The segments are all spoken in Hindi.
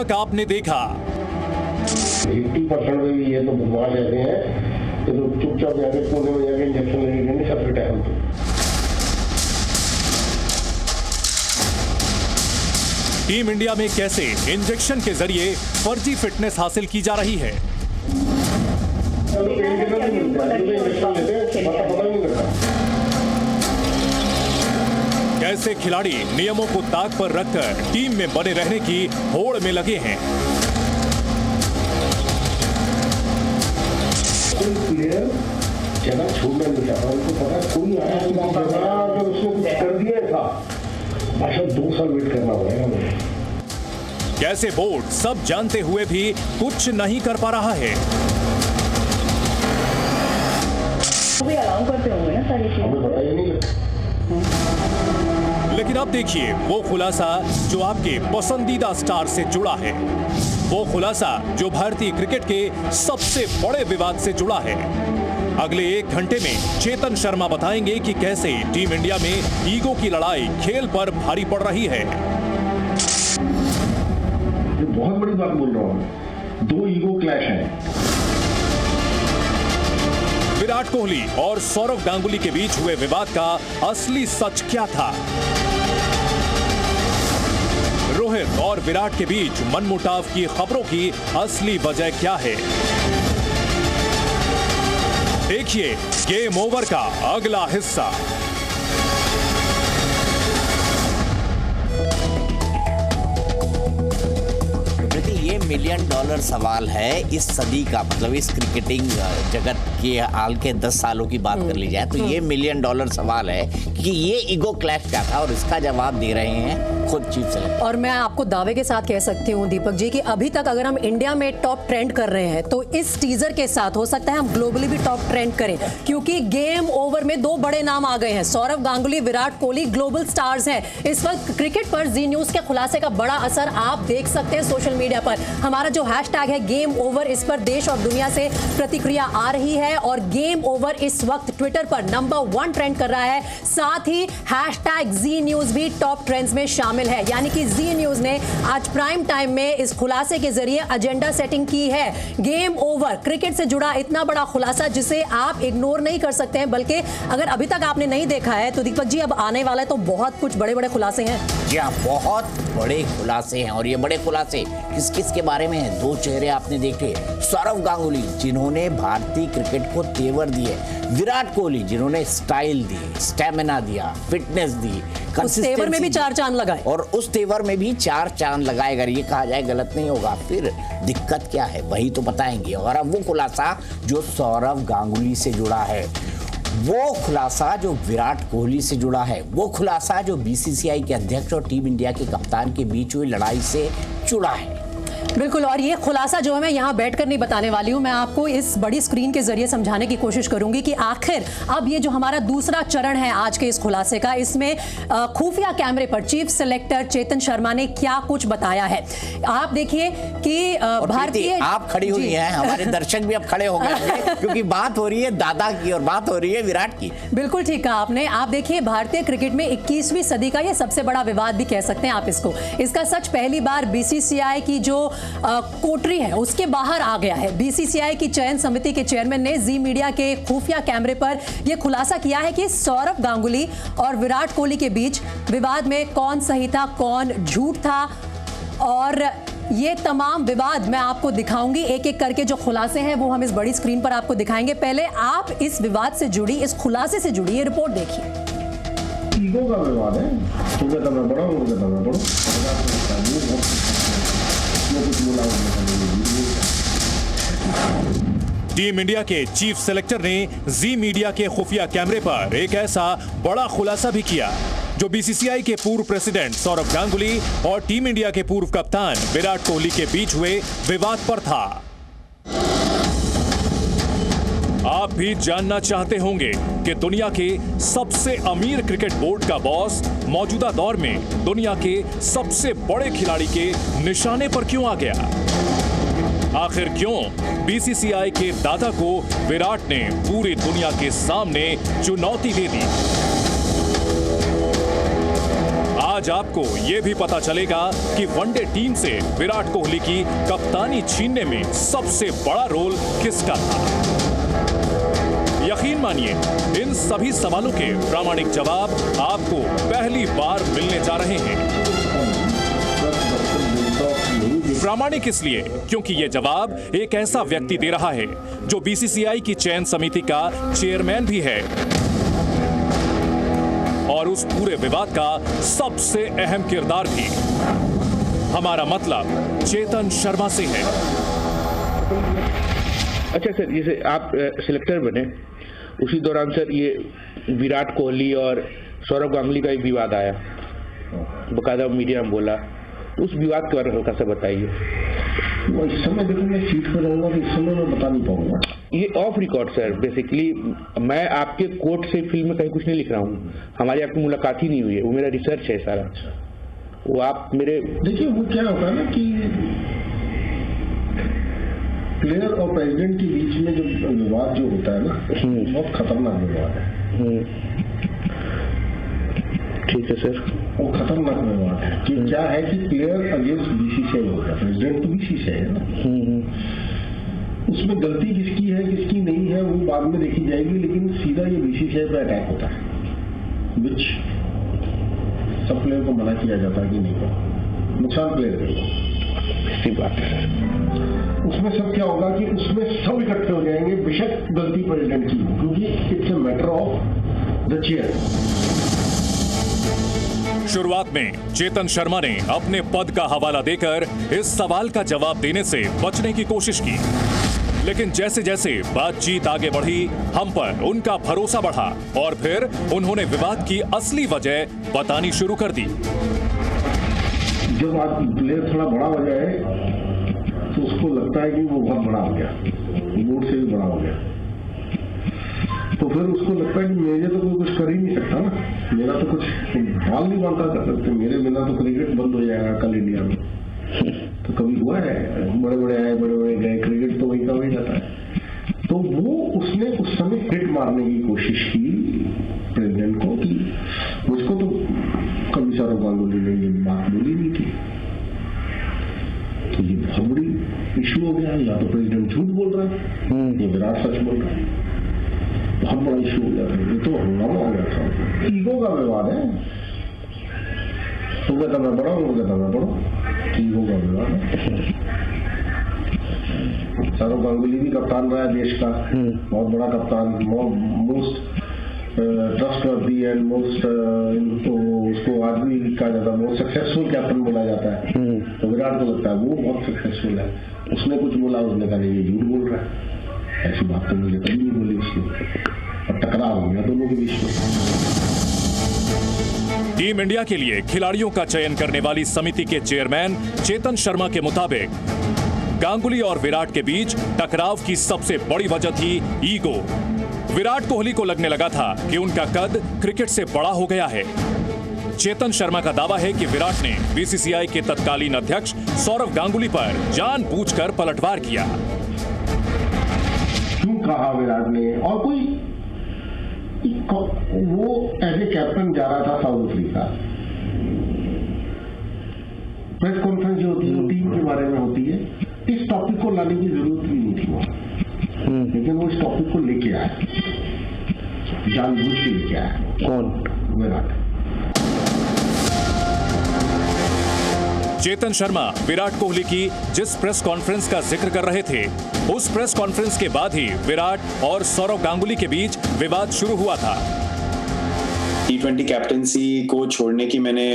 तक आपने देखा। 80% में भी ये तो बदमाश ऐसे हैं कि तो चुपचाप जाके कोने में जाके इंजेक्शन लेंगे सबके टाइम पे। टीम इंडिया में कैसे इंजेक्शन के जरिए फर्जी फिटनेस हासिल की जा रही है। कैसे खिलाड़ी नियमों को ताक पर रखकर टीम में बने रहने की होड़ में लगे हैं। कोई प्लेयर जगह छोड़ना नहीं चाहता, उनको पता कोई आया तो उसने कर दिया था, भाषा 2 साल वेट करना पड़ेगा मुझे। कैसे बोर्ड सब जानते हुए भी कुछ नहीं कर पा रहा है। भी अलाउ करते होंगे ना सारी चीजें, हमें पता ही नहीं। लेकिन अब देखिए वो खुलासा जो आपके पसंदीदा स्टार से जुड़ा है, वो खुलासा जो भारतीय क्रिकेट के सबसे बड़े विवाद से जुड़ा है। अगले 1 घंटे में चेतन शर्मा बताएंगे कि कैसे टीम इंडिया में ईगो की लड़ाई खेल पर भारी पड़ रही है। ये बहुत बड़ी बात बोल रहा हूँ, 2 ईगो क्लैश हैं। विराट कोहली और सौरव गांगुली के बीच हुए विवाद का असली सच क्या था। रोहित और विराट के बीच मनमुटाव की खबरों की असली वजह क्या है। देखिए गेम ओवर का अगला हिस्सा। ये $1 मिलियन सवाल है इस सदी का, मतलब इस क्रिकेटिंग जगत के हाल के 10 सालों की बात कर ली जाए तो ये $1 मिलियन सवाल है कि ये ईगो क्लैश क्या था, और इसका जवाब दे रहे हैं खुद चीफ सेलेक्टर। और मैं आपको दावे के साथ कह सकती हूँ दीपक जी कि अभी तक अगर हम इंडिया में टॉप ट्रेंड कर रहे हैं तो इस टीजर के साथ हो सकता है हम ग्लोबली भी टॉप ट्रेंड करें, क्योंकि गेम ओवर में 2 बड़े नाम आ गए हैं। सौरव गांगुली, विराट कोहली ग्लोबल स्टार्स हैं। इस वक्त क्रिकेट पर जी न्यूज के खुलासे का बड़ा असर आप देख सकते हैं सोशल मीडिया पर। हमारा जो हैशटैग है गेम ओवर, इस पर देश और दुनिया से प्रतिक्रिया आ रही है और गेम ओवर इस वक्त ट्विटर पर नंबर 1 ट्रेंड कर रहा है। साथ ही हैशटैग जी न्यूज भी टॉप ट्रेंड्स में शामिल है, यानी कि जी न्यूज ने आज प्राइम टाइम में इस खुलासे के जरिए एजेंडा सेटिंग की है। गेम ओवर क्रिकेट से जुड़ा इतना बड़ा खुलासा जिसे आप इग्नोर नहीं कर सकते हैं, बल्कि अगर अभी तक आपने नहीं देखा है तो दीपक जी अब आने वाला है तो बहुत कुछ बड़े बड़े खुलासे हैं। जी हाँ, बहुत बड़े खुलासे हैं, और ये बड़े खुलासे किस किस के बारे में हैं। 2 चेहरे आपने देखे, सौरव गांगुली जिन्होंने भारतीय क्रिकेट को तेवर दिए, विराट कोहली जिन्होंने स्टाइल दी, स्टेमिना दिया, फिटनेस दी, उस तेवर में भी 4 चांद लगाए, और उस तेवर में भी 4 चांद लगाए। अगर ये कहा जाए गलत नहीं होगा, फिर दिक्कत क्या है वही तो बताएंगे। और अब वो खुलासा जो सौरव गांगुली से जुड़ा है, वो खुलासा जो विराट कोहली से जुड़ा है, वो खुलासा जो बीसीसीआई के अध्यक्ष और टीम इंडिया के कप्तान के बीच हुई लड़ाई से जुड़ा है। बिल्कुल, और ये खुलासा जो है मैं यहाँ बैठकर नहीं बताने वाली हूँ, मैं आपको इस बड़ी स्क्रीन के जरिए समझाने की कोशिश करूंगी कि आखिर अब ये जो हमारा दूसरा चरण है आज के इस खुलासे का, इसमें खुफिया कैमरे पर चीफ सेलेक्टर चेतन शर्मा ने क्या कुछ बताया है। आप देखिए कि भारतीय, आप खड़ी हुई हैं, हमारे दर्शक भी अब खड़े हो गए क्योंकि बात हो रही है दादा की और बात हो रही है विराट की। बिल्कुल ठीक कहा आपने। आप देखिए भारतीय क्रिकेट में 21वीं सदी का ये सबसे बड़ा विवाद भी कह सकते हैं आप इसको। इसका सच पहली बार बीसीसीआई की जो कोटरी है उसके बाहर आ गया है। बीसीसीआई की चयन समिति के चेयरमैन ने जी मीडिया के खुफिया कैमरे पर यह खुलासा किया है कि सौरव गांगुली और विराट कोहली के बीच विवाद में कौन सही था, कौन झूठ था, और ये तमाम विवाद मैं आपको दिखाऊंगी एक एक करके। जो खुलासे हैं वो हम इस बड़ी स्क्रीन पर आपको दिखाएंगे। पहले आप इस विवाद से जुड़ी, इस खुलासे से जुड़ी ये रिपोर्ट देखिए। ईगो का विवाद है, तुम कहता मैं बड़ा हूं, कहता मैं बड़ा। टीम इंडिया के चीफ सेलेक्टर ने जी मीडिया के खुफिया कैमरे पर एक ऐसा बड़ा खुलासा भी किया जो बीसीसीआई के पूर्व प्रेसिडेंट सौरव गांगुली और टीम इंडिया के पूर्व कप्तान विराट कोहली के बीच हुए विवाद पर था। आप भी जानना चाहते होंगे कि दुनिया के सबसे अमीर क्रिकेट बोर्ड का बॉस मौजूदा दौर में दुनिया के सबसे बड़े खिलाड़ी के निशाने पर क्यों आ गया। आखिर क्यों बीसीसीआई के दादा को विराट ने पूरी दुनिया के सामने चुनौती दे दी। आज आपको ये भी पता चलेगा कि वनडे टीम से विराट कोहली की कप्तानी छीनने में सबसे बड़ा रोल किसका था। यकीन मानिए, इन सभी सवालों के प्रामाणिक जवाब आपको पहली बार मिलने जा रहे हैं। प्रामाणिक इसलिए क्योंकि ये जवाब एक ऐसा व्यक्ति दे रहा है जो बीसीसीआई की चयन समिति का चेयरमैन भी है और उस पूरे विवाद का सबसे अहम किरदार भी। हमारा मतलब चेतन शर्मा से है। अच्छा सर, जैसे आप सिलेक्टर बने उसी दौरान सर ये विराट कोहली और सौरव गांगुली का एक विवाद आया, बकायदा मीडिया में बोला, उस विवाद के बारे में हल्का सा बताइए। इस समय देखो मैं सीट पर रहूंगा तो इस समय मैं बता नहीं पाऊंगा। ये ऑफ रिकॉर्ड सर, बेसिकली मैं आपके कोर्ट से फिल्म में कहीं कुछ नहीं लिख रहा हूँ, हमारी आपकी मुलाकात ही नहीं हुई है, वो मेरा रिसर्च है सारा। वो आप मेरे देखिए वो क्या होता है ना कि प्लेयर और प्रेसिडेंट के बीच में जो विवाद जो होता है ना, बहुत खतरनाक विवाद है। ठीक है सर, वो खतरनाक विवाद है कि क्या है कि प्लेयर अगेंस्ट बीसीसीआई होता है, प्रेसिडेंट तो बीसीसीआई है ना। उसमें गलती किसकी है किसकी नहीं है वो बाद में देखी जाएगी, लेकिन सीधा ये बीसीसीआई पे अटैक होता है, विच सब प्लेयर को मना किया जाता है कि नहीं करो, नुकसान प्लेयर करेगा। ऐसी बात है। उसमें सब क्या होगा कि उसमें सब इकट्ठे हो जाएंगे, बेशक गलती प्रेसिडेंट की हो, क्योंकि it's a matter of the chair. शुरुआत में चेतन शर्मा ने अपने पद का हवाला देकर इस सवाल का जवाब देने से बचने की कोशिश की, लेकिन जैसे जैसे बातचीत आगे बढ़ी हम पर उनका भरोसा बढ़ा और फिर उन्होंने विवाद की असली वजह बतानी शुरू कर दी। जब आज प्लेयर थोड़ा बड़ा हो जाए तो उसको लगता है कि वो बहुत बड़ा हो गया, बोर्ड से भी बड़ा हो गया, तो फिर उसको लगता है कि मेरे तो कोई कुछ कर ही नहीं सकता ना, मेरा तो कुछ बाल नहीं बांधता कर सकते, मेरे बिना तो क्रिकेट बंद हो जाएगा कल इंडिया में। तो कभी हुआ है, बड़े बड़े आए बड़े बड़े गए, क्रिकेट तो वही का वही जाता है। तो वो उसने उस समय हिट मारने की कोशिश की प्रेसिडेंट को कि मुझको तो कभी सौरव गांगुली ने ये बात बोली नहीं थी। तो ये बहुत बड़ी इशू हो गया, या तो प्रेसिडेंट झूठ बोल रहा है या विराट सच बोल रहा है, बहुत बड़ा इशू हो गया था। ये तो हंगामा हो गया था, ईगो का विवाद है। तो कहता मैं बड़ा हूँ, कहता मैं बड़ा, ईगो का विवाद है। सौरव गांगुली भी कप्तान रहा है देश का, बहुत बड़ा कप्तान, मोस्ट ट्रस्टवर्दी एंड मोस्ट, तो उसको आज भी कहा जाता है मोस्ट सक्सेसफुल कैप्टन बोला जाता है। तो विराट को लगता है वो बहुत सक्सेसफुल है, उसने कुछ बोला, उसने कहा नहीं ये झूठ बोल रहा है, ऐसी बात तो मुझे कभी नहीं बोली उसने, और टकराव हो गया दोनों के बीच में। टीम इंडिया के लिए खिलाड़ियों का चयन करने वाली समिति के चेयरमैन चेतन शर्मा के मुताबिक गांगुली और विराट के बीच टकराव की सबसे बड़ी वजह थी ईगो। विराट कोहली को लगने लगा था कि उनका कद क्रिकेट से बड़ा हो गया है। चेतन शर्मा का दावा है कि विराट ने बीसीसीआई के तत्कालीन अध्यक्ष सौरव गांगुली पर जानबूझकर पलटवार किया। क्यों कहा विराट ने, और कोई वो एज ए कैप्टन जा रहा था साउथ अफ्रीका, प्रेस कॉन्फ्रेंस जो होती है टीम के बारे में होती है, इस टॉपिक को लाने की जरूरत भी नहीं थी वहां, लेकिन वो इस टॉपिक को लेके आया, जानबूझ के लेके आया। कौन? विराट। चेतन शर्मा विराट कोहली की जिस प्रेस कॉन्फ्रेंस का जिक्र कर रहे थे, उस प्रेस कॉन्फ्रेंस के बाद ही विराट और सौरव गांगुली के बीच विवाद शुरू हुआ था। T20 कैप्टनसी को छोड़ने की मैंने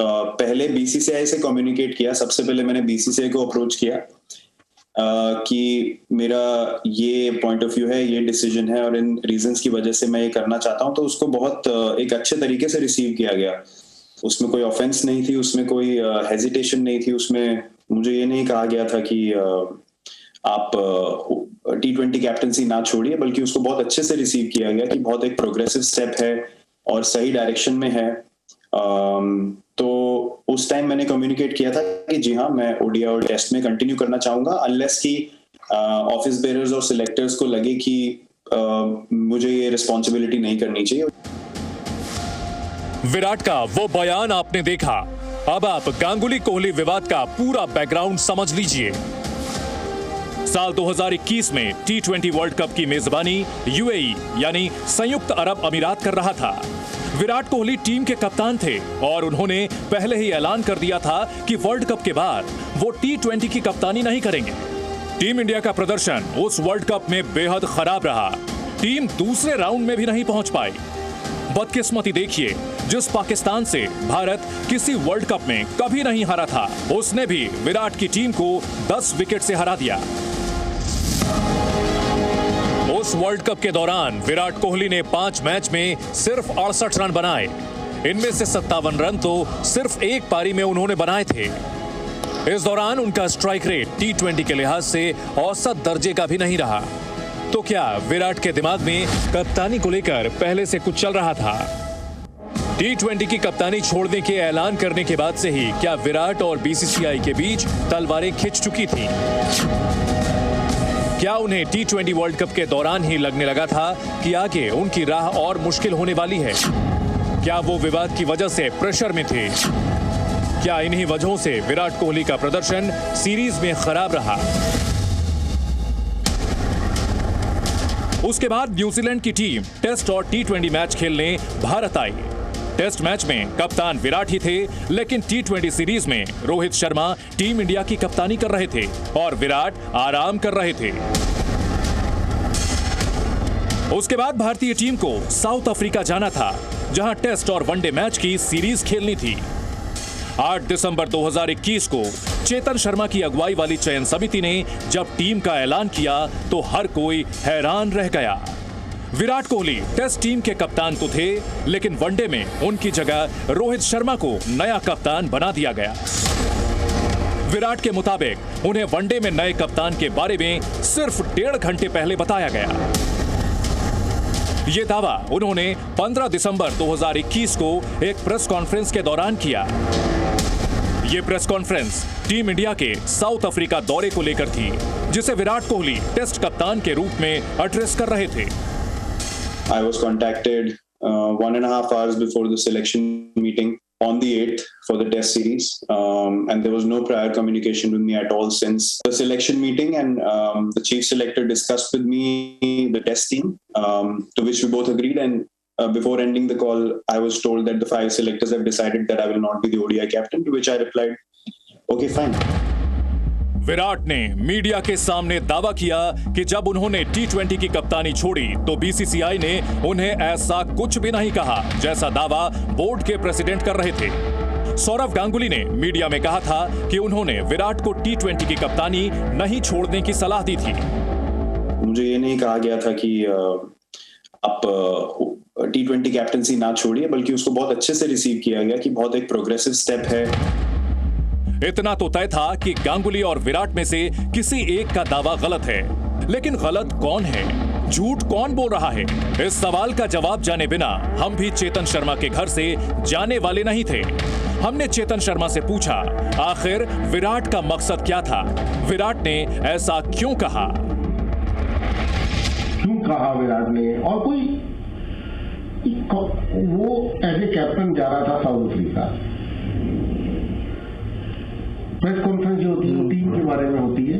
पहले बीसीसीआई से कम्युनिकेट किया। सबसे पहले मैंने बीसीसीआई को अप्रोच किया कि मेरा ये पॉइंट ऑफ व्यू है, ये डिसीजन है और इन रीजंस की वजह से मैं ये करना चाहता हूं। तो उसको बहुत एक अच्छे तरीके से रिसीव किया गया। उसमें कोई ऑफेंस नहीं थी, उसमें कोई हेजिटेशन नहीं थी, उसमें मुझे ये नहीं कहा गया था कि आप T20 कैप्टनसी ना छोड़िए, बल्कि उसको बहुत अच्छे से रिसीव किया गया कि बहुत एक प्रोग्रेसिव स्टेप है और सही डायरेक्शन में है। तो उस टाइम मैंने कम्युनिकेट किया था कि जी हाँ, मैं ओडीआई और टेस्ट में कंटिन्यू करना चाहूंगा, अनलेस कि ऑफिस बेयरर्स और सिलेक्टर्स को लगे कि मुझे ये रिस्पॉन्सिबिलिटी नहीं करनी चाहिए। विराट का वो बयान आपने देखा, अब आप गांगुली कोहली विवाद का पूरा बैकग्राउंड समझ लीजिए। साल 2021 में T20 वर्ल्ड कप की मेजबानी यूएई यानी संयुक्त अरब अमीरात कर रहा था। विराट कोहली टीम के कप्तान थे और उन्होंने पहले ही ऐलान कर दिया था कि वर्ल्ड कप के बाद वो T20 की कप्तानी नहीं करेंगे। टीम इंडिया का प्रदर्शन उस वर्ल्ड कप में बेहद खराब रहा। टीम दूसरे राउंड में भी नहीं पहुंच पाई। बदकिस्मती देखिए, जिस पाकिस्तान से भारत किसी वर्ल्ड कप में कभी नहीं हारा था, उसने भी विराट की टीम को 10 विकेट से हरा दिया। उस वर्ल्ड कप के दौरान विराट कोहली ने 5 मैच में सिर्फ 68 रन बनाए। इनमें से 57 रन तो सिर्फ एक पारी में उन्होंने बनाए थे। इस दौरान उनका स्ट्राइक रेट T20 के लिहाज से औसत दर्जे का भी नहीं रहा। तो क्या विराट के दिमाग में कप्तानी को लेकर पहले से कुछ चल रहा था? T20 की कप्तानी छोड़ने के ऐलान करने के बाद से ही क्या विराट और BCCI के बीच तलवारें खिंच चुकी थी? क्या उन्हें T20 वर्ल्ड कप के दौरान ही लगने लगा था कि आगे उनकी राह और मुश्किल होने वाली है? क्या वो विवाद की वजह से प्रेशर में थे? क्या इन्हीं वजहों से विराट कोहली का प्रदर्शन सीरीज में खराब रहा? उसके बाद न्यूजीलैंड की टीम टेस्ट और T20 मैच खेलने भारत आई। टेस्ट मैच में कप्तान विराट ही थे, लेकिन T20 सीरीज में रोहित शर्मा टीम इंडिया की कप्तानी कर रहे थे और विराट आराम कर रहे थे। उसके बाद भारतीय टीम को साउथ अफ्रीका जाना था, जहां टेस्ट और वनडे मैच की सीरीज खेलनी थी। 8 दिसंबर 2021 को चेतन शर्मा की अगुवाई वाली चयन समिति ने जब टीम का ऐलान किया तो हर कोई हैरान रह गया। विराट कोहली टेस्ट टीम के कप्तान तो थे, लेकिन वनडे में उनकी जगह रोहित शर्मा को नया कप्तान बना दिया गया। विराट के मुताबिक उन्हें वनडे में नए कप्तान के बारे में सिर्फ 1.5 घंटे पहले बताया गया। ये दावा उन्होंने 15 दिसंबर 2021 को एक प्रेस कॉन्फ्रेंस के दौरान किया। ये प्रेस कॉन्फ्रेंस टीम इंडिया के साउथ अफ्रीका दौरे को लेकर थी, जिसे विराट कोहली टेस्ट कप्तान के रूप में एड्रेस कर रहे थे। I was contacted 1.5 hours before the selection meeting on the 8th for the test series, and there was no prior communication with me at all since the selection meeting, and the chief selector discussed with me the test team, to which we both agreed, and before ending the call I was told that the 5 selectors have decided that I will not be the ODI captain, to which I replied, okay fine. Virat ने मीडिया के सामने दावा किया कि जब उन्होंने T20 की कप्तानी छोड़ी तो BCCI ने उन्हें ऐसा कुछ भी नहीं कहा, जैसा दावा बोर्ड के प्रेसिडेंट कर रहे थे। सौरव गांगुली ने मीडिया में कहा था कि उन्होंने विराट को T20 की कप्तानी नहीं छोड़ने की सलाह दी थी। मुझे ये नहीं कहा गया था कि आप T20 कैप्टनसी ना छोड़िए, बल्कि उसको बहुत अच्छे से रिसीव किया गया कि बहुत एक प्रोग्रेसिव स्टेप है। इतना तो तय था कि गांगुली और विराट में से किसी एक का दावा गलत है, लेकिन गलत कौन है, झूठ कौन बोल रहा है? इस सवाल का जवाब जाने बिना हम भी चेतन शर्मा के घर से जाने वाले नहीं थे। हमने चेतन शर्मा से पूछा, आखिर विराट का मकसद क्या था? विराट ने ऐसा क्यों कहा? विराट ने, और कोई वो एज ए कैप्टन जा रहा था साउथ अफ्रीका। प्रेस कॉन्फ्रेंस जो होती है वो टीम के बारे में होती है।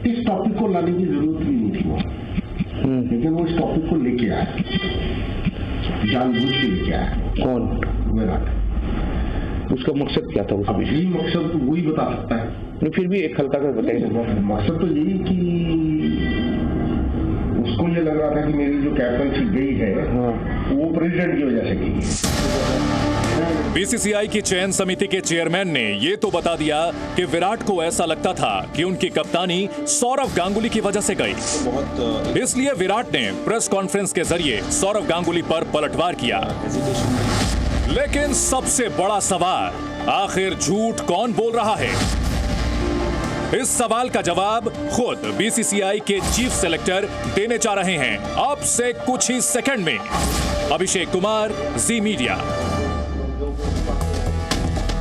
इस टॉपिक को लाने की जरूरत भी नहीं थी वहां, लेकिन वो इस टॉपिक को लेके आया, जानबूझ के लेके आया। कौन? विराट। उसका मकसद क्या था? अब यही मकसद वही बता सकता है। नहीं, फिर भी एक हल्का कर बताइए। मकसद तो यही कि उसको ये लग रहा था कि मेरी जो कैप्टनसी गई है वो प्रेसिडेंट की वजह से गई। BCCI की चयन समिति के चेयरमैन ने ये तो बता दिया कि विराट को ऐसा लगता था कि उनकी कप्तानी सौरव गांगुली की वजह से गई। इसलिए विराट ने प्रेस कॉन्फ्रेंस के जरिए सौरव गांगुली पर पलटवार किया। लेकिन सबसे बड़ा सवाल, आखिर झूठ कौन बोल रहा है? इस सवाल का जवाब खुद BCCI के चीफ सेलेक्टर देने जा रहे हैं अब से कुछ ही सेकंड में। अभिषेक कुमार, जी मीडिया।